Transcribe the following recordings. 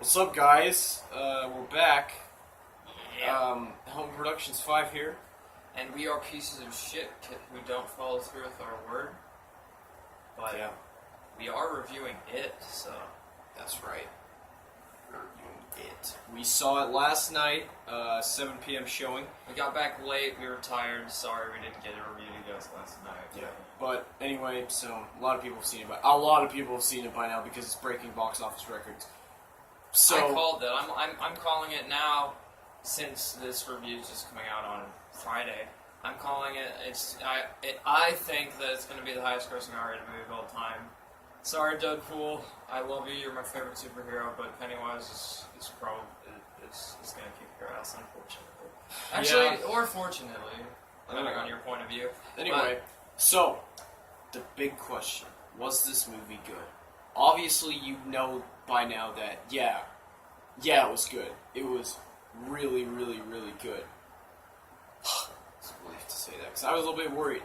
What's up, guys? We're back. Yeah. Home Productions 5 here. And we are pieces of shit who don't follow through with our word. But Yeah, we are reviewing it, so... that's right. Reviewing it. We saw it last night, 7 p.m. showing. We got back late, we were tired, sorry we didn't get a review to guys last night. Yeah. But anyway, so a lot of people have seen it by now because it's breaking box office records. So I called it. I'm calling it now, since this review is just coming out on Friday. I'm calling it. I think that it's going to be the highest grossing R-rated movie of all time. Sorry, Deadpool. I love you. You're my favorite superhero. But Pennywise is probably is going to kick your ass, unfortunately. Actually, or fortunately, depending on your point of view. Anyway, so the big question: was this movie good? Obviously, you know by now that yeah, it was good. It was really, really, really good. I have to say that because I was a little bit worried,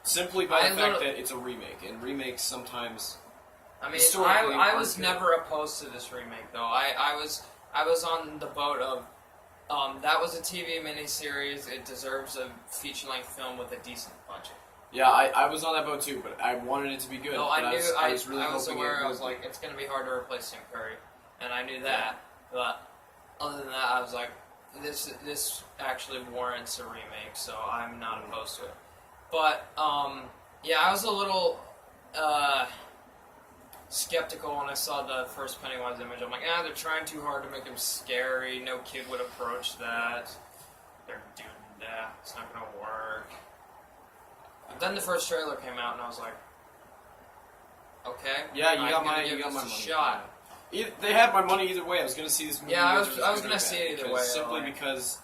simply by the fact that it's a remake, and remakes sometimes. I mean, I was never opposed to this remake, though. I was on the boat of that was a TV miniseries. It deserves a feature-length film with a decent budget. Yeah, I was on that boat too, but I wanted it to be good. No, I knew. I was really I was hoping aware. it I was like, it's going to be hard to replace Tim Curry, and I knew that. But other than that, I was like, this actually warrants a remake, so I'm not opposed to it. But yeah, I was a little skeptical when I saw the first Pennywise image. I'm like, they're trying too hard to make him scary. No kid would approach that. They're doing that. It's not going to work. But then the first trailer came out, and I was like, okay. Yeah, you got my money. Shot. They had my money either way. I was going to see this movie. Yeah, I was going to see it either way. Simply because,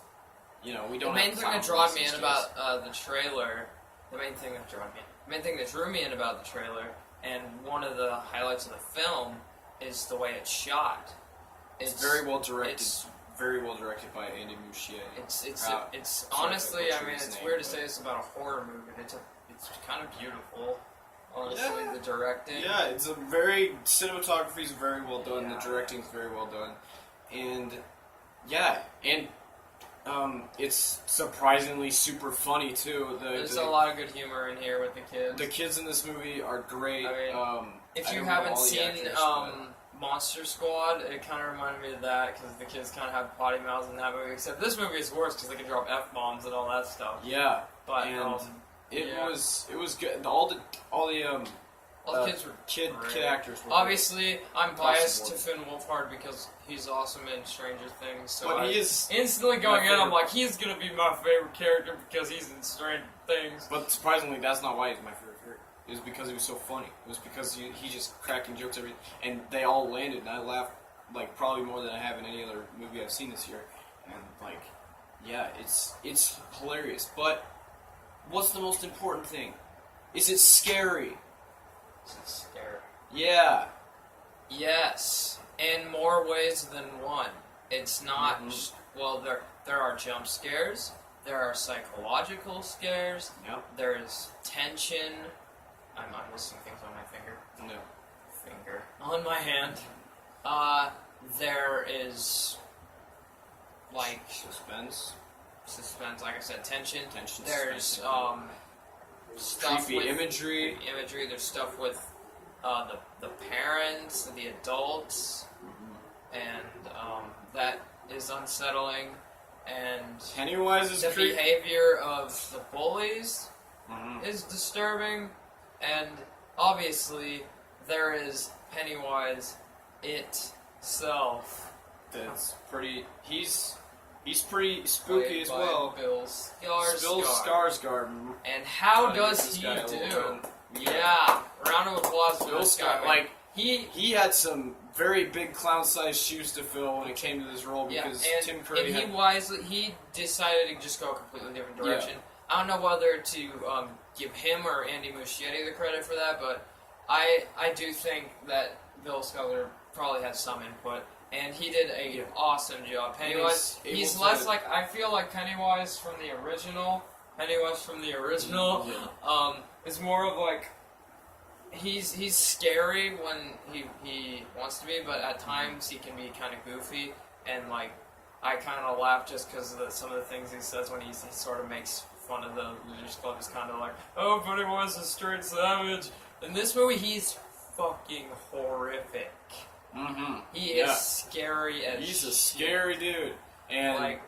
we don't. The main thing that drew me in about the trailer, the main thing that drew me in about the trailer, and one of the highlights of the film is the way it's shot. It's very well directed. Very well directed by Andy Muschietti. It's honestly, I mean, it's weird to say this about a horror movie. It's kind of beautiful. Honestly, the directing. Yeah, cinematography is very well done. Yeah. The directing is very well done, and it's surprisingly super funny too. There's a lot of good humor in here with the kids. The kids in this movie are great. I mean, if you haven't seen Monster Squad, it kind of reminded me of that because the kids kind of have potty mouths in that movie. Except this movie is worse because they can drop F-bombs and all that stuff. Yeah, but it was good. All the kids were kid actors were obviously great. I'm biased to Finn Wolfhard because he's awesome in Stranger Things. So but he is instantly going in. I'm like, he's gonna be my favorite character because he's in Stranger Things. But surprisingly, that's not why he's my favorite character. It was because he was so funny. It was because he just cracking jokes and they all landed, and I laughed like probably more than I have in any other movie I've seen this year. And like, yeah, it's hilarious. But what's the most important thing? Is it scary? Is it scary? Yeah. Yes, in more ways than one. It's not well. There are jump scares. There are psychological scares. Yep. There is tension. I'm missing things on my finger. No. Finger. On my hand. There is, like... Suspense, like I said, tension. There's, stuff creepy with... imagery. There's stuff with, the parents, the adults, and, that is unsettling, and... Pennywise is the behavior of the bullies is disturbing. And obviously, there is Pennywise itself. That's pretty. He's pretty spooky as well. Bill Skarsgård. And how does he do? Yeah, round of applause for this guy. Like he had some very big clown-sized shoes to fill when it came to this role because Tim Curry. And he decided to just go a completely different direction. Yeah. I don't know whether to give him or Andy Muschietti the credit for that, but I do think that Bill Skarsgård probably has some input, and he did an awesome job. Pennywise, he's less like, I feel like Pennywise from the original is more of like he's scary when he wants to be, but at times he can be kind of goofy, and like I kind of laugh just because of some of the things he says when he sort of makes fun of the Losers Club. Is kind of like, oh, Pennywise is straight savage. In this movie, he's fucking horrific. Mm-hmm. He is scary as He's a shit. scary dude, and like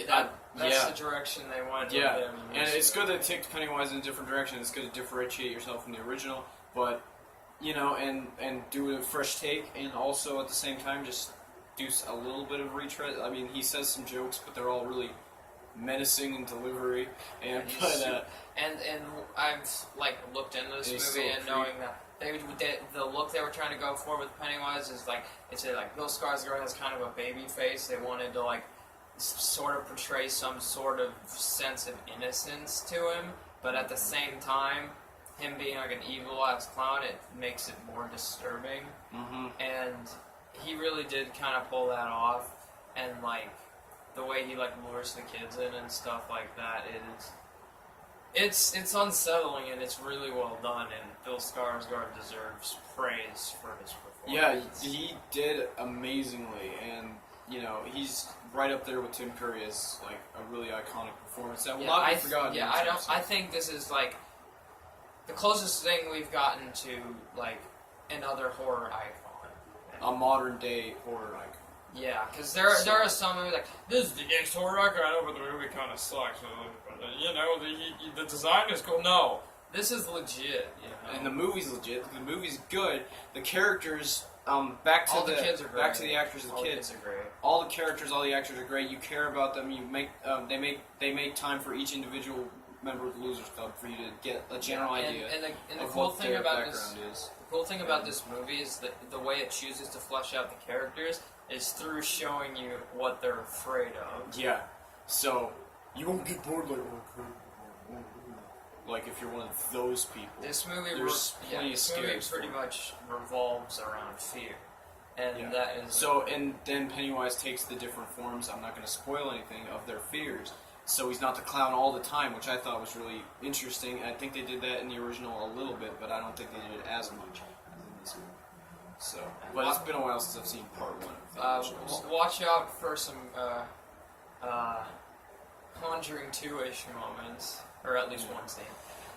that's the direction they went with him. And it's good to take Pennywise in a different direction. It's good to differentiate yourself from the original, but and do a fresh take, and also at the same time just do a little bit of retread. I mean, he says some jokes, but they're all really menacing in delivery, and and I've like looked into this movie and knowing that the look they were trying to go for with Pennywise is like it's like Bill Skarsgård has kind of a baby face. They wanted to like sort of portray some sort of sense of innocence to him, but at the same time, him being like an evil ass clown, it makes it more disturbing. Mm-hmm. And he really did kind of pull that off, and like the way he like lures the kids in and stuff like that, it's unsettling and it's really well done. And Bill Skarsgård deserves praise for his performance. Yeah, he did amazingly, and he's right up there with Tim Curry as like a really iconic performance that will not be forgotten. Yeah, I think this is like the closest thing we've gotten to like another horror icon. A modern day horror icon. Yeah, because there are some movies like, this is the next horror icon, I know, but the movie kind of sucks. The design is cool. No, this is legit. And the movie's legit. The movie's good. The characters, back to the kids are great. Back to the actors and All the kids. kids are great. All the characters, all the actors are great. You care about them. You make they make time for each individual member of the Losers Club for you to get a general idea. And the of cool what thing their about background is. The cool thing about this movie is that the way it chooses to flesh out the characters is through showing you what they're afraid of. Yeah. So you won't get bored like if you're one of those people. This movie, There's plenty of scary pretty much revolves around fear, and that is so. And then Pennywise takes the different forms. I'm not going to spoil anything of their fears. So he's not the clown all the time, which I thought was really interesting. I think they did that in the original a little bit, but I don't think they did it as much as in this movie. So, but it's been a while since I've seen part one of the show. Watch out for some Conjuring 2-ish moments, or at least one scene.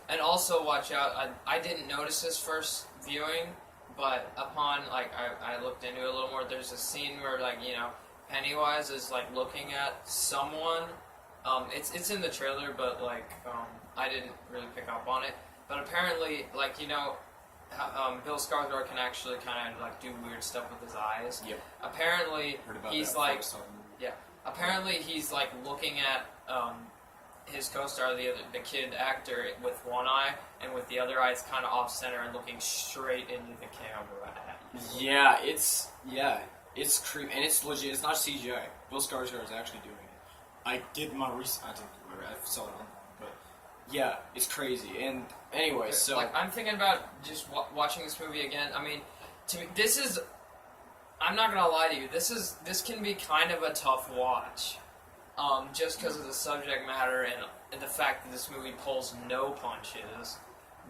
And also watch out, I didn't notice this first viewing, but upon, I looked into it a little more, there's a scene where, Pennywise is, looking at someone. It's in the trailer, but, I didn't really pick up on it. But apparently, Bill Skarsgård can actually kind of, do weird stuff with his eyes. Yep. Apparently, he's, yeah. Apparently he's looking at his co-star, the kid actor, with one eye, and with the other eye it's kind of off center and looking straight into the camera. Yeah, it's creepy and it's legit. It's not CGI. Bill Skarsgård is actually doing it. I did my research. I saw it online, but yeah, it's crazy. And anyway, so I'm thinking about just watching this movie again. I mean, to me, this is. I'm not gonna lie to you. This can be kind of a tough watch, just because of the subject matter and the fact that this movie pulls no punches.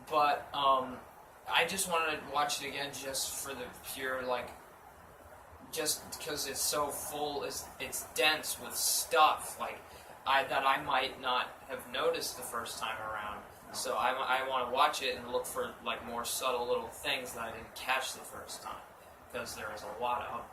But I just wanted to watch it again just for the pure just because it's so full. It's dense with stuff that I might not have noticed the first time around. So I want to watch it and look for more subtle little things that I didn't catch the first time. Because there is a lot of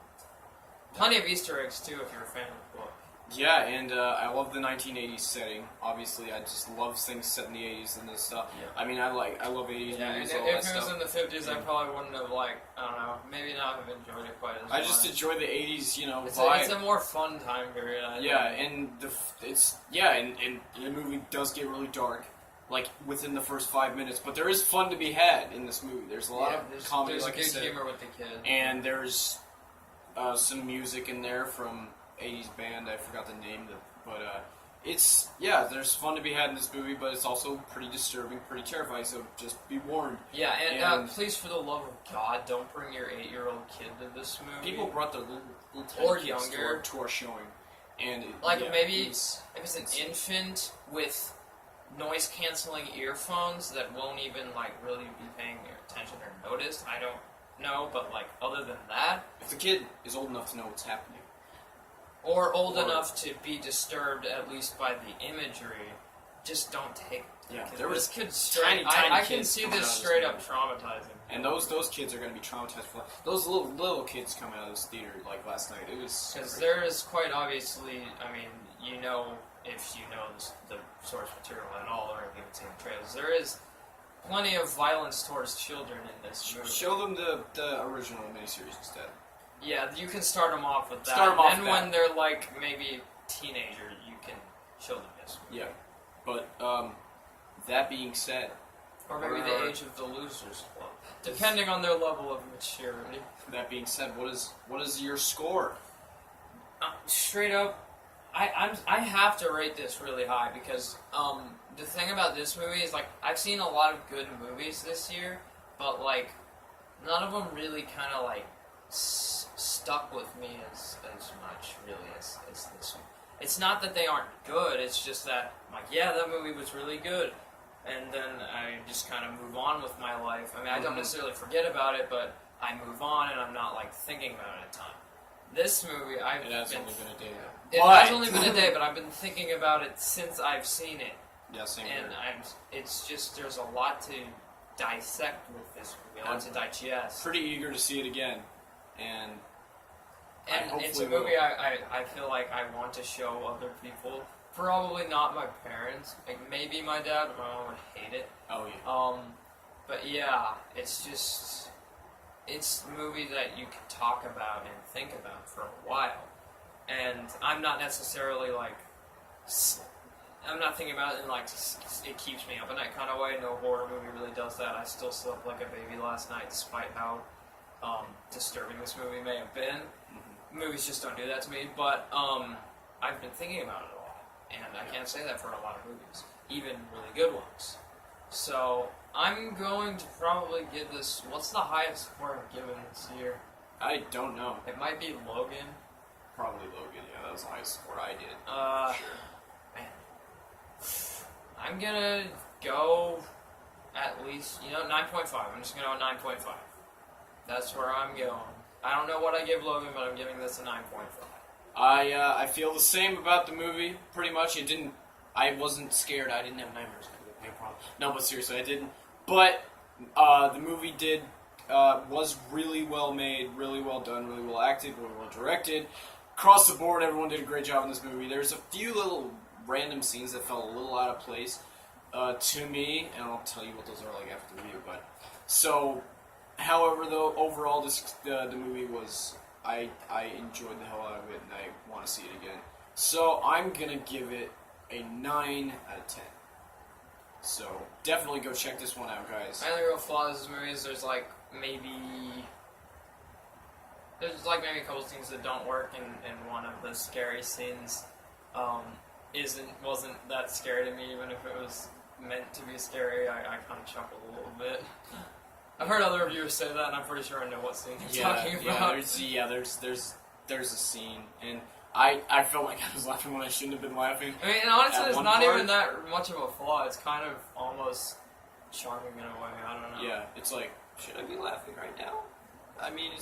plenty of Easter eggs too if you're a fan of the book. Yeah, and I love the 1980s setting. Obviously, I just love things set in the 80s and this stuff. Yeah. I mean, I love 80s yeah, movies. And all if that it stuff. was in the 50s, I probably wouldn't have I don't know, maybe not have enjoyed it quite as much. I just enjoy the 80s, vibe. It's a more fun time period. I think. And the movie does get really dark. Within the first 5 minutes, but there is fun to be had in this movie. There's a lot of comedy, there's good humor with the kid, and there's some music in there from 80s band. I forgot the name, but there's fun to be had in this movie. But it's also pretty disturbing, pretty terrifying. So just be warned. Yeah, and please, for the love of God, don't bring your 8-year-old kid to this movie. People brought their little or kids younger to our showing, and maybe if it's an infant with noise canceling earphones that won't even like really be paying attention or notice. I don't know, but like other than that, if the kid is old enough to know what's happening, or old enough to be disturbed at least by the imagery, just don't take it. Yeah, there was kids tiny I can kids see coming this out of straight this up traumatizing. and those kids are going to be traumatized for life. Those little kids coming out of this theater like last night, it was Because crazy. there is quite obviously, I mean, you know, if you know the source material at all, or if you've seen the trailers, there is plenty of violence towards children in this movie. Show them the original miniseries instead. Yeah, you can start them off with that. Start 'em off and with when that. they're like maybe teenager, you can show them this. Yeah, but that being said, Or maybe the age of the Losers Club, depending on their level of maturity. that being said, what is your score? Straight up, I have to rate this really high because the thing about this movie is like I've seen a lot of good movies this year, but like none of them really kind of like stuck with me as much really as this one. It's not that they aren't good. It's just that like yeah, that movie was really good, and then I just kind of move on with my life. I mean, I don't necessarily forget about it, but I move on and I'm not like thinking about it a ton. This movie, It has only been a day. It has only been a day, but I've been thinking about it since I've seen it. Yeah, same And here. it's just, there's a lot to dissect with this movie, a lot to digest. Pretty eager to see it again, and And it's a hopefully movie I feel like I want to show other people. Probably not my parents. Like maybe my dad, but my mom would hate it. oh yeah. But yeah, it's just, it's a movie that you can talk about and think about for a while. And I'm not necessarily like, I'm not thinking about it in like, it keeps me up at night kind of way. No horror movie really does that. I still slept like a baby last night despite how disturbing this movie may have been. Movies just don't do that to me, but I've been thinking about it a lot. And I can't say that for a lot of movies, even really good ones. So, I'm going to probably give this, what's the highest score I've given this year? I don't know. It might be Logan. Probably Logan. Yeah, that was the highest score I did. Man. I'm gonna go at least, 9.5. I'm just gonna go 9.5. That's where I'm going. I don't know what I gave Logan, but I'm giving this a 9.5. I feel the same about the movie. Pretty much, I wasn't scared. I didn't have nightmares. No problem. No, but seriously, I didn't. But the movie was really well made, really well done, really well acted, really well directed. Across the board, everyone did a great job in this movie. There's a few little random scenes that felt a little out of place to me, and I'll tell you what those are like after the review. But so, however, though, overall, the movie was. I enjoyed the hell out of it, and I want to see it again. So I'm gonna give it a 9 out of 10. So definitely go check this one out, guys. My only real flaw in this movie is there's maybe a couple things that don't work, and one of the scary scenes wasn't that scary to me, even if it was meant to be scary. I kind of chuckled a little bit. I've heard other reviewers say that, and I'm pretty sure I know what scene you're talking about. There's a scene, and I felt like I was laughing when I shouldn't have been laughing. I mean, and honestly, At it's one not part. even that much of a flaw. It's kind of almost charming in a way. I don't know. Yeah, it's like, should I be laughing right now? I mean,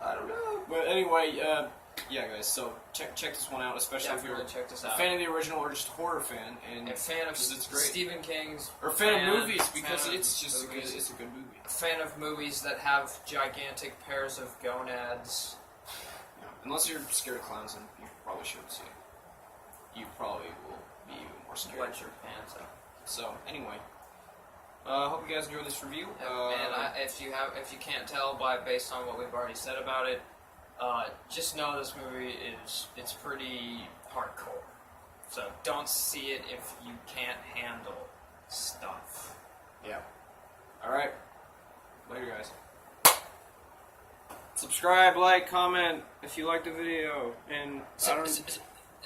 I don't know. But anyway, yeah, guys. So check this one out, especially if you're Definitely check this a out. fan of the original or just a horror fan, and A fan of it's great. Stephen King's, Or a fan of movies, fan because of it's just movies. it's a good movie. A fan of movies that have gigantic pairs of gonads. Yeah. Unless you're scared of clowns, then you probably shouldn't see it. You probably will be even more scared. Wet your pants up. So anyway, hope you guys enjoyed this review. And if you can't tell based on what we've already said about it, just know this movie it's pretty hardcore. So don't see it if you can't handle stuff. Yeah. All right. Later, guys. Subscribe, like, comment if you liked the video, and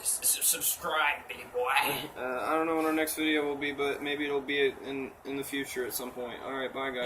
Subscribe, big boy. I don't know when our next video will be, but maybe it'll be in the future at some point. All right, bye, guys.